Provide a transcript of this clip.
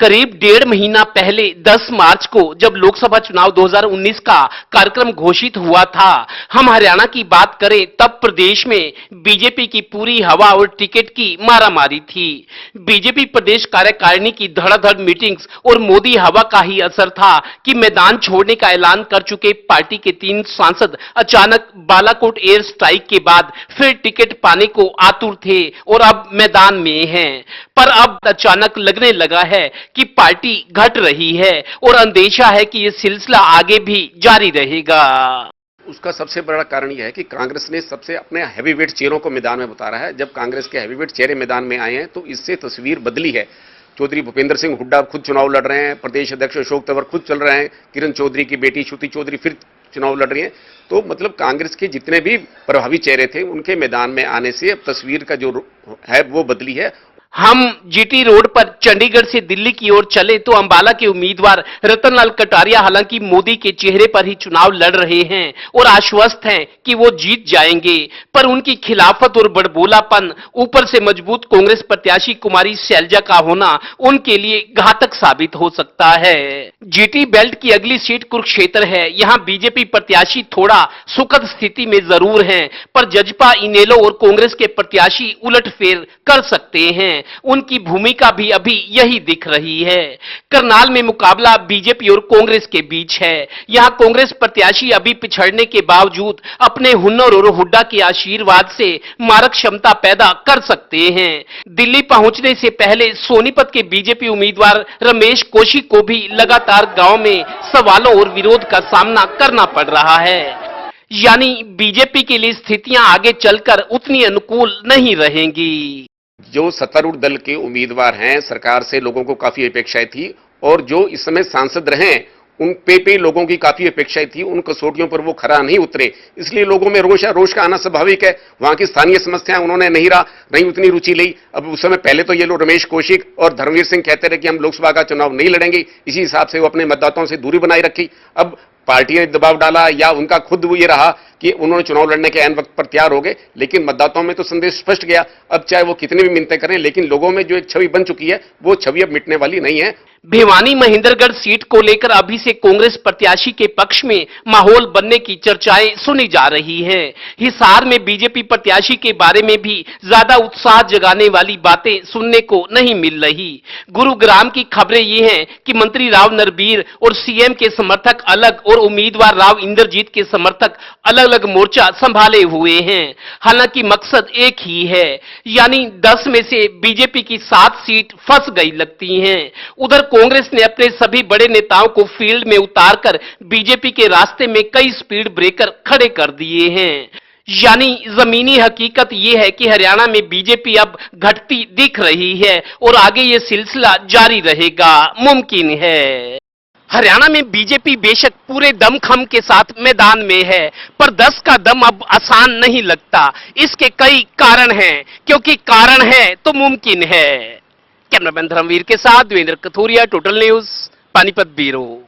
करीब 1.5 महीना पहले 10 मार्च को जब लोकसभा चुनाव 2019 का कार्यक्रम घोषित हुआ था, हम हरियाणा की बात करें तब प्रदेश में बीजेपी की पूरी हवा और टिकट की मारामारी थी। बीजेपी प्रदेश कार्यकारिणी की धड़ाधड़ मीटिंग्स और मोदी हवा का ही असर था कि मैदान छोड़ने का ऐलान कर चुके पार्टी के 3 सांसद अचानक बालाकोट एयर स्ट्राइक के बाद फिर टिकट पाने को आतुर थे और अब मैदान में हैं। पर अब अचानक लगने लगा है कि पार्टी घट रही है और अंदेशा है कि यह सिलसिला आगे भी जारी रहेगा। उसका सबसे बड़ा कारण यह है कि कांग्रेस ने सबसे अपने हैवीवेट चेहरों को मैदान में उतारा है। जब कांग्रेस के हैवीवेट चेहरे मैदान में आए हैं तो इससे तस्वीर बदली है। चौधरी भूपेंद्र सिंह हुड्डा खुद चुनाव लड़ रहे हैं, प्रदेश अध्यक्ष अशोक तंवर खुद चल रहे हैं, किरण चौधरी की बेटी श्रुति चौधरी फिर चुनाव लड़ रही हैं। तो मतलब कांग्रेस के जितने भी प्रभावी चेहरे थे उनके मैदान में आने से अब तस्वीर का जो है वो बदली है। हम जीटी रोड पर चंडीगढ़ से दिल्ली की ओर चले तो अंबाला के उम्मीदवार रतनलाल कटारिया हालांकि मोदी के चेहरे पर ही चुनाव लड़ रहे हैं और आश्वस्त हैं कि वो जीत जाएंगे, पर उनकी खिलाफत और बड़बोलापन ऊपर से मजबूत कांग्रेस प्रत्याशी कुमारी शैलजा का होना उनके लिए घातक साबित हो सकता है। जीटी बेल्ट की अगली सीट कुरुक्षेत्र है। यहाँ बीजेपी प्रत्याशी थोड़ा सुखद स्थिति में जरूर हैं, पर जजपा, इनेलो और कांग्रेस के प्रत्याशी उलटफेर कर सकते हैं। उनकी भूमिका भी अभी यही दिख रही है। करनाल में मुकाबला बीजेपी और कांग्रेस के बीच है। यहां कांग्रेस प्रत्याशी अभी पिछड़ने के बावजूद अपने हुनर और हुड्डा के आशीर्वाद से मारक क्षमता पैदा कर सकते हैं। दिल्ली पहुंचने से पहले सोनीपत के बीजेपी उम्मीदवार रमेश कौशिक को भी लगातार गांव में सवालों और विरोध का सामना करना पड़ रहा है। यानी बीजेपी के लिए स्थितियां आगे चलकर उतनी अनुकूल नहीं रहेंगी। जो सत्तारूढ़ दल के उम्मीदवार हैं, सरकार से लोगों को काफी अपेक्षाएं थी और जो इस समय सांसद रहे उन पे लोगों की काफी अपेक्षाएं थी, उन कसौटियों पर वो खरा नहीं उतरे, इसलिए लोगों में रोष है। रोष का आना स्वाभाविक है। वहां की स्थानीय समस्याएं उन्होंने नहीं उतनी रुचि ली। अब उस समय पहले तो ये लोग रमेश कौशिक और धर्मवीर सिंह कहते रहे कि हम लोकसभा का चुनाव नहीं लड़ेंगे, इसी हिसाब से वो अपने मतदाताओं से दूरी बनाए रखी। अब पार्टी ने दबाव डाला या उनका खुद वो ये रहा कि उन्होंने चुनाव लड़ने के ऐन वक्त पर तैयार हो गए, लेकिन मतदाताओं में तो संदेश स्पष्ट गया। अब चाहे वो कितनी भी मिन्नतें करें, लेकिन लोगों में जो एक छवि बन चुकी है वो छवि अब मिटने वाली नहीं है। भिवानी महेंद्रगढ़ सीट को लेकर अभी से कांग्रेस प्रत्याशी के पक्ष में माहौल बनने की चर्चाएं सुनी जा रही हैं। हिसार में बीजेपी प्रत्याशी के बारे में भी ज्यादा उत्साह जगाने वाली बातें सुनने को नहीं मिल रही। गुरुग्राम की खबरें ये हैं कि मंत्री राव नरबीर और सीएम के समर्थक अलग और उम्मीदवार राव इंद्रजीत के समर्थक अलग अलग मोर्चा संभाले हुए हैं। हालांकि मकसद एक ही है, यानी 10 में से बीजेपी की 7 सीट फंस गई लगती हैं। उधर कांग्रेस ने अपने सभी बड़े नेताओं को फील्ड में उतारकर बीजेपी के रास्ते में कई स्पीड ब्रेकर खड़े कर दिए हैं। यानी जमीनी हकीकत यह है कि हरियाणा में बीजेपी अब घटती दिख रही है और आगे ये सिलसिला जारी रहेगा मुमकिन है। हरियाणा में बीजेपी बेशक पूरे दमखम के साथ मैदान में है, पर 10 का दम अब आसान नहीं लगता। इसके कई कारण हैं, क्योंकि कारण है तो मुमकिन है। कैमरामैन धर्मवीर के साथ Devendra Kathoria, total news, Panipat bureau.